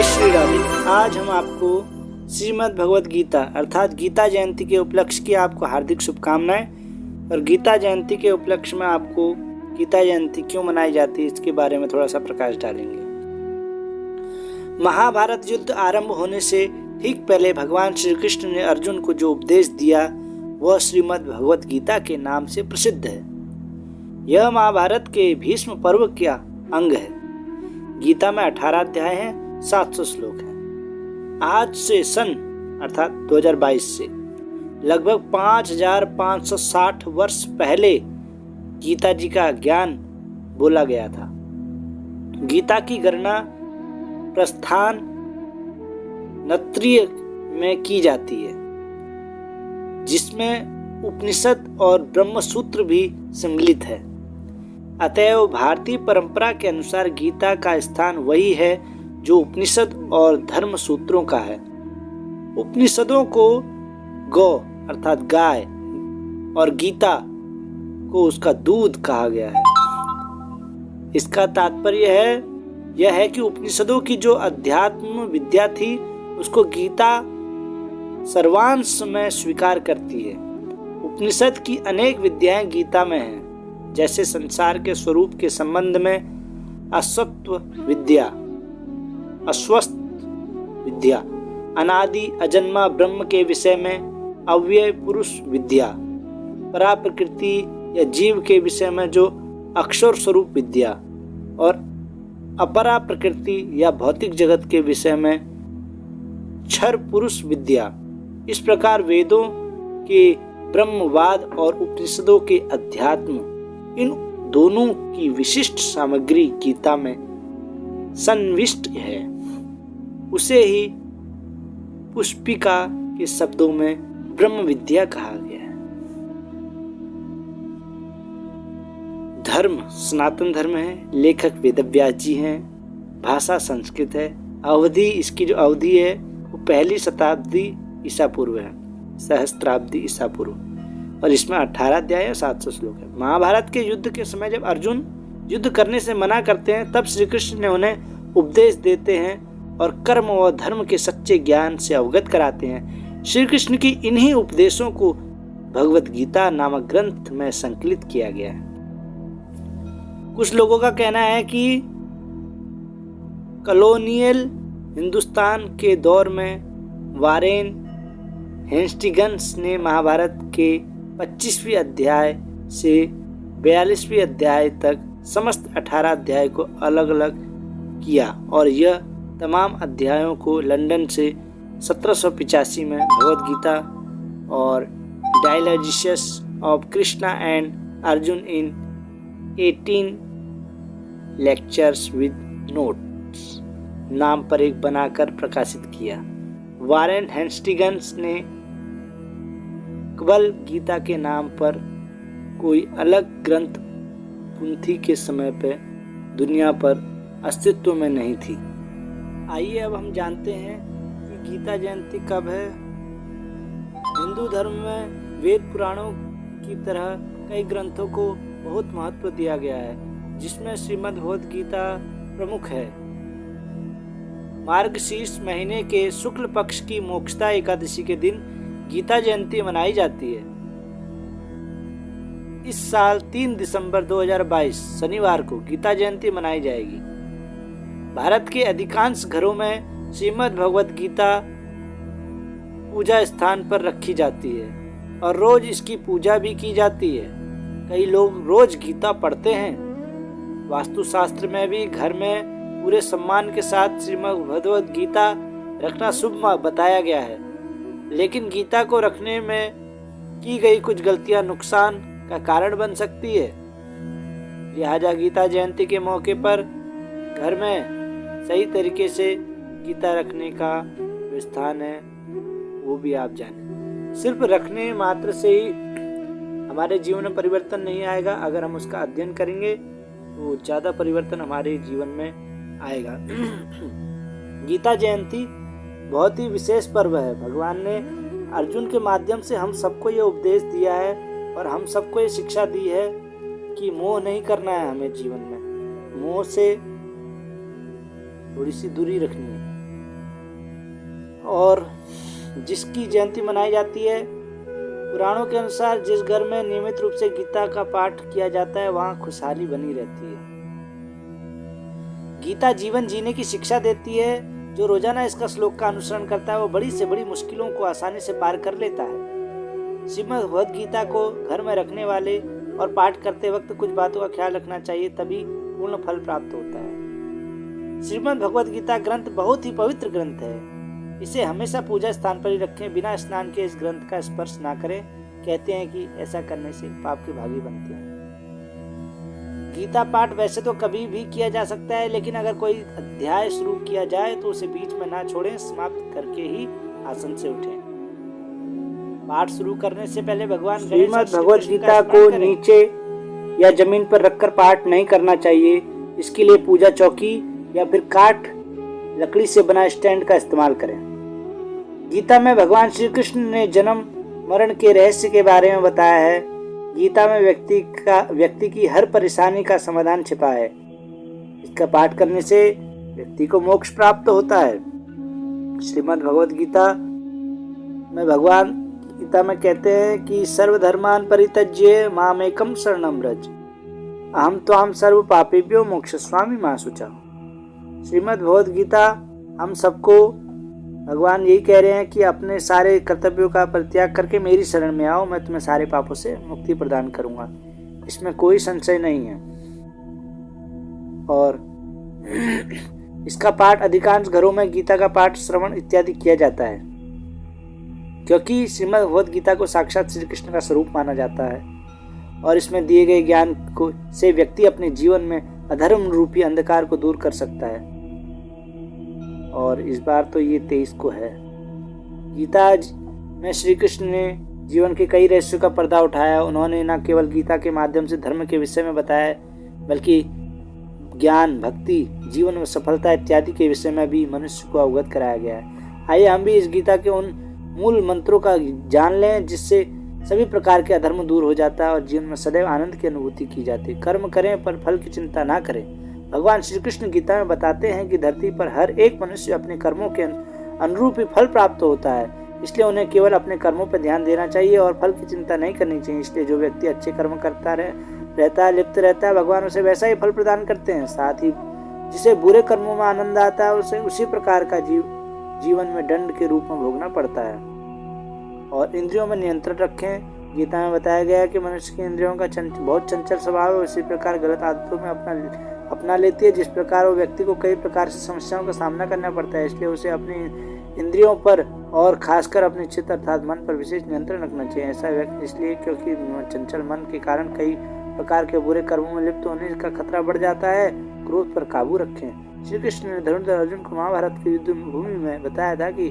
जय श्री राधे। आज हम आपको श्रीमद् भगवत गीता अर्थात गीता जयंती के उपलक्ष्य की आपको हार्दिक शुभकामनाएं। और गीता जयंती के उपलक्ष्य में आपको गीता जयंती क्यों मनाई जाती है इसके बारे में थोड़ा सा प्रकाश डालेंगे। महाभारत युद्ध आरंभ होने से ठीक पहले भगवान श्री कृष्ण ने अर्जुन को जो उपदेश दिया वह श्रीमद् भगवत गीता के नाम से प्रसिद्ध है। यह महाभारत के भीष्म पर्व का अंग है। गीता में 18 अध्याय हैं, 700 श्लोक हैं। आज से सन अर्थात 2022 से लगभग 5560 वर्ष पहले गीता जी का ज्ञान बोला गया था। गीता की गणना प्रस्थान नत्रीय में की जाती है, जिसमें उपनिषद और ब्रह्मसूत्र भी सम्मिलित है। अतएव भारतीय परंपरा के अनुसार गीता का स्थान वही है जो उपनिषद और धर्म सूत्रों का है। उपनिषदों को गौ अर्थात गाय और गीता को उसका दूध कहा गया है। इसका तात्पर्य यह है कि उपनिषदों की जो अध्यात्म विद्या थी उसको गीता सर्वांश में स्वीकार करती है। उपनिषद की अनेक विद्याएं गीता में हैं, जैसे संसार के स्वरूप के संबंध में अस्वत्व विद्या, अस्वस्थ विद्या, अनादि अजन्मा ब्रह्म के विषय में अव्यय पुरुष विद्या, परा प्रकृति या जीव के विषय में जो अक्षर स्वरूप विद्या और अपरा प्रकृति या भौतिक जगत के विषय में क्षर पुरुष विद्या। इस प्रकार वेदों के ब्रह्मवाद और उपनिषदों के अध्यात्म, इन दोनों की विशिष्ट सामग्री गीता में संविष्ट है। उसे ही पुष्पिका के शब्दों में ब्रह्म विद्या कहा गया है। धर्म सनातन धर्म है, लेखक वेदव्यास जी हैं, भाषा संस्कृत है, अवधि इसकी जो अवधि है वो पहली शताब्दी ईसा पूर्व है, सहस्त्राब्दी ईसा पूर्व, और इसमें 18 अध्याय है, 700 श्लोक है। महाभारत के युद्ध के समय जब अर्जुन युद्ध करने से मना करते हैं तब श्री कृष्ण ने उन्हें उपदेश देते हैं और कर्म व धर्म के सच्चे ज्ञान से अवगत कराते हैं। श्री कृष्ण की इन्हीं उपदेशों को भगवत गीता नामक ग्रंथ में संकलित किया गया है। कुछ लोगों का कहना है कि कॉलोनियल हिंदुस्तान के दौर में वारेन हेस्टिंग्स ने महाभारत के 25वें अध्याय से 42वें अध्याय तक समस्त 18 अध्याय को अलग अलग किया और यह तमाम अध्यायों को लंदन से 1785 में भगवद गीता और dialogues of Krishna and Arjuna in 18 lectures with notes नाम पर एक बनाकर प्रकाशित किया। वारेन हेस्टिंग्स ने केवल गीता के नाम पर कोई अलग ग्रंथ पुंथी के समय पे दुनिया पर अस्तित्व में नहीं थी। आइए अब हम जानते हैं कि गीता जयंती कब है। हिंदू धर्म में वेद पुराणों की तरह कई ग्रंथों को बहुत महत्व दिया गया है, जिसमें श्रीमद् भगवत गीता प्रमुख है। मार्गशीर्ष महीने के शुक्ल पक्ष की मोक्षदा एकादशी के दिन गीता जयंती मनाई जाती है। इस साल 3 दिसंबर 2022 शनिवार को गीता जयंती मनाई जाएगी। भारत के अधिकांश घरों में श्रीमद् भगवत गीता पूजा स्थान पर रखी जाती है और रोज इसकी पूजा भी की जाती है। कई लोग रोज गीता पढ़ते हैं। वास्तुशास्त्र में भी घर में पूरे सम्मान के साथ श्रीमद् भगवत गीता रखना शुभ बताया गया है, लेकिन गीता को रखने में की गई कुछ गलतियां नुकसान का कारण बन सकती है। लिहाजा गीता जयंती के मौके पर घर में सही तरीके से गीता रखने का जो स्थान है वो भी आप जानें। सिर्फ रखने मात्र से ही हमारे जीवन में परिवर्तन नहीं आएगा। अगर हम उसका अध्ययन करेंगे तो ज़्यादा परिवर्तन हमारे जीवन में आएगा। गीता जयंती बहुत ही विशेष पर्व है। भगवान ने अर्जुन के माध्यम से हम सबको ये उपदेश दिया है और हम सबको ये शिक्षा दी है कि मोह नहीं करना है। हमें जीवन में मोह से थोड़ी सी दूरी रखनी है। और जिसकी जयंती मनाई जाती है। पुराणों के अनुसार जिस घर में नियमित रूप से गीता का पाठ किया जाता है वहाँ खुशहाली बनी रहती है। गीता जीवन जीने की शिक्षा देती है। जो रोजाना इसका श्लोक का अनुसरण करता है वो बड़ी से बड़ी मुश्किलों को आसानी से पार कर लेता है। श्रीमद् भगवद गीता को घर में रखने वाले और पाठ करते वक्त कुछ बातों का ख्याल रखना चाहिए, तभी पूर्ण फल प्राप्त होता है। श्रीमद् भगवद गीता ग्रंथ बहुत ही पवित्र ग्रंथ है। इसे हमेशा पूजा स्थान पर ही रखें। बिना स्नान के इस ग्रंथ का स्पर्श ना करें। कहते हैं कि ऐसा करने से पाप के भागी बनते हैं। गीता पाठ वैसे तो कभी भी किया जा सकता है, लेकिन अगर कोई अध्याय शुरू किया जाए तो उसे बीच में ना छोड़ें, समाप्त करके ही आसन से उठें। पाठ शुरू करने से पहले भगवान श्रीमद् भगवद गीता को नीचे या जमीन पर रखकर पाठ नहीं करना चाहिए। इसके लिए पूजा चौकी या फिर काठ लकड़ी से बना स्टैंड का इस्तेमाल करें। गीता में भगवान श्री कृष्ण ने जन्म मरण के रहस्य के बारे में बताया है। गीता में व्यक्ति की हर परेशानी का समाधान छिपा है। इसका पाठ करने से व्यक्ति को मोक्ष प्राप्त होता है। श्रीमद् भगवद गीता में भगवान गीता में कहते हैं कि सर्वधर्मान परित्यज्य मामेकम शरणं व्रज अहम त्वां सर्व पापेभ्यो मोक्षयिष्यामि मा शुचः। श्रीमद् भगवद गीता हम सबको भगवान यही कह रहे हैं कि अपने सारे कर्तव्यों का परित्याग करके मेरी शरण में आओ, मैं तुम्हें सारे पापों से मुक्ति प्रदान करूंगा। इसमें कोई संशय नहीं है। और इसका पाठ अधिकांश घरों में गीता का पाठ श्रवण इत्यादि किया जाता है, क्योंकि श्रीमद् भगवद गीता को साक्षात श्री कृष्ण का स्वरूप माना जाता है। और इसमें दिए गए ज्ञान को से व्यक्ति अपने जीवन में अधर्म रूपी अंधकार को दूर कर सकता है। और इस बार तो ये 23 को है। गीता में श्री कृष्ण ने जीवन के कई रहस्यों का पर्दा उठाया। उन्होंने न केवल गीता के माध्यम से धर्म के विषय में बताया, बल्कि ज्ञान, भक्ति, जीवन में सफलता इत्यादि के विषय में भी मनुष्य को अवगत कराया गया है। आइए हम भी इस गीता के उन मूल मंत्रों का जान लें जिससे सभी प्रकार के अधर्म दूर हो जाता है और जीवन में सदैव आनंद की अनुभूति की जाती है। कर्म करें पर फल की चिंता ना करें। भगवान श्री कृष्ण गीता में बताते हैं कि धरती पर हर एक मनुष्य अपने कर्मों के अनुरूप ही फल प्राप्त होता है, इसलिए उन्हें केवल अपने कर्मों पर ध्यान देना चाहिए और फल की चिंता नहीं करनी चाहिए। इसलिए जो व्यक्ति अच्छे कर्म करता रहता है, लिप्त रहता है, भगवान उसे वैसा ही फल प्रदान करते हैं। साथ ही जिसे बुरे कर्मों में आनंद आता है उसे उसी प्रकार का जीवन में दंड के रूप में भोगना पड़ता है। और इंद्रियों में नियंत्रण रखें। गीता में बताया गया है कि मनुष्य की इंद्रियों का बहुत चंचल स्वभाव है, उसी प्रकार गलत आदतों में अपना लेती है। जिस प्रकार वो व्यक्ति को कई प्रकार से समस्याओं का सामना करना पड़ता है, इसलिए उसे अपनी इंद्रियों पर और खासकर अपने चित्त अर्थात मन पर विशेष नियंत्रण रखना चाहिए। ऐसा व्यक्ति इसलिए क्योंकि चंचल मन के कारण कई प्रकार के बुरे कर्मों में लिप्त होने का खतरा बढ़ जाता है। क्रोध पर काबू रखें। श्री कृष्ण ने धनुर्धर अर्जुन को महाभारत की युद्ध भूमि में बताया था कि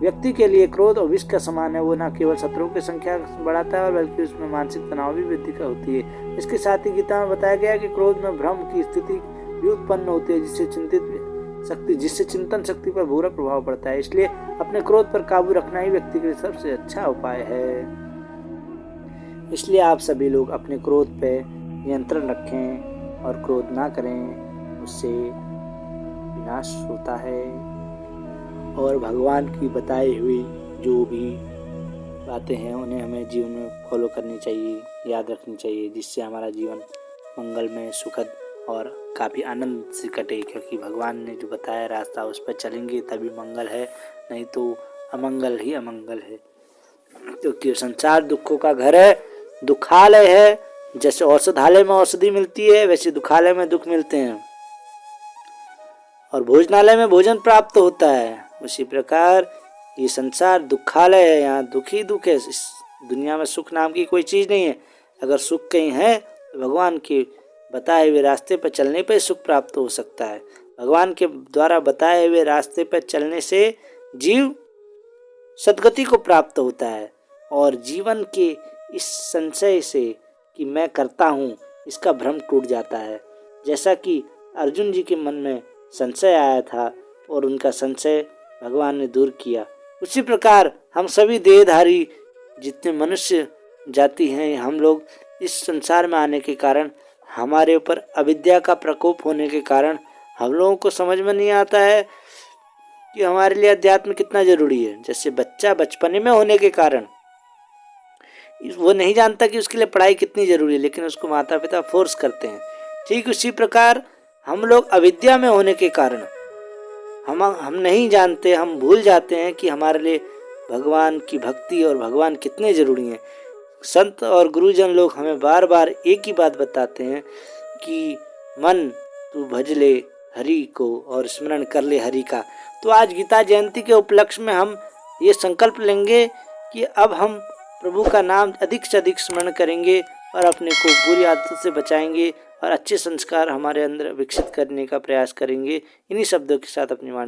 व्यक्ति के लिए क्रोध और विष का समान है। वो न केवल शत्रुओं की संख्या बढ़ाता है बल्कि उसमें मानसिक तनाव भी वृद्धि होती है। इसके साथ ही गीता में बताया गया है कि क्रोध में भ्रम की स्थिति भी उत्पन्न होती है, जिससे चिंतन शक्ति पर बुरा प्रभाव पड़ता है। इसलिए अपने क्रोध पर काबू रखना ही व्यक्ति के लिए सबसे अच्छा उपाय है। इसलिए आप सभी लोग अपने क्रोध पे नियंत्रण रखें और क्रोध ना करें, उससे विनाश होता है। और भगवान की बताई हुई जो भी बातें हैं उन्हें हमें जीवन में फॉलो करनी चाहिए, याद रखनी चाहिए, जिससे हमारा जीवन मंगलमय, सुखद और काफ़ी आनंद से कटे। क्योंकि भगवान ने जो बताया रास्ता उस पर चलेंगे तभी मंगल है, नहीं तो अमंगल ही अमंगल है। क्योंकि संसार दुखों का घर है, दुखालय है। जैसे औषधालय में औषधि मिलती है वैसे दुखालय में दुख मिलते हैं, और भोजनालय में भोजन प्राप्त होता है। उसी प्रकार ये संसार दुखालय है, यहाँ दुख ही दुख है। इस दुनिया में सुख नाम की कोई चीज़ नहीं है। अगर सुख कहीं है तो भगवान के बताए हुए रास्ते पर चलने पर सुख प्राप्त हो सकता है। भगवान के द्वारा बताए हुए रास्ते पर चलने से जीव सद्गति को प्राप्त होता है और जीवन के इस संशय से कि मैं करता हूँ इसका भ्रम टूट जाता है। जैसा कि अर्जुन जी के मन में संशय आया था और उनका संशय भगवान ने दूर किया, उसी प्रकार हम सभी देहधारी जितने मनुष्य जाति हैं, हम लोग इस संसार में आने के कारण, हमारे ऊपर अविद्या का प्रकोप होने के कारण हम लोगों को समझ में नहीं आता है कि हमारे लिए अध्यात्म कितना जरूरी है। जैसे बच्चा बचपने में होने के कारण वो नहीं जानता कि उसके लिए पढ़ाई कितनी जरूरी है, लेकिन उसको माता पिता फोर्स करते हैं। ठीक उसी प्रकार हम लोग अविद्या में होने के कारण हम नहीं जानते, हम भूल जाते हैं कि हमारे लिए भगवान की भक्ति और भगवान कितने जरूरी हैं। संत और गुरुजन लोग हमें बार बार एक ही बात बताते हैं कि मन तू भज ले हरि को और स्मरण कर ले हरि का। तो आज गीता जयंती के उपलक्ष्य में हम ये संकल्प लेंगे कि अब हम प्रभु का नाम अधिक से अधिक स्मरण करेंगे और अपने को बुरी आदतों से बचाएंगे और अच्छे संस्कार हमारे अंदर विकसित करने का प्रयास करेंगे। इन्हीं शब्दों के साथ अपनी वाणी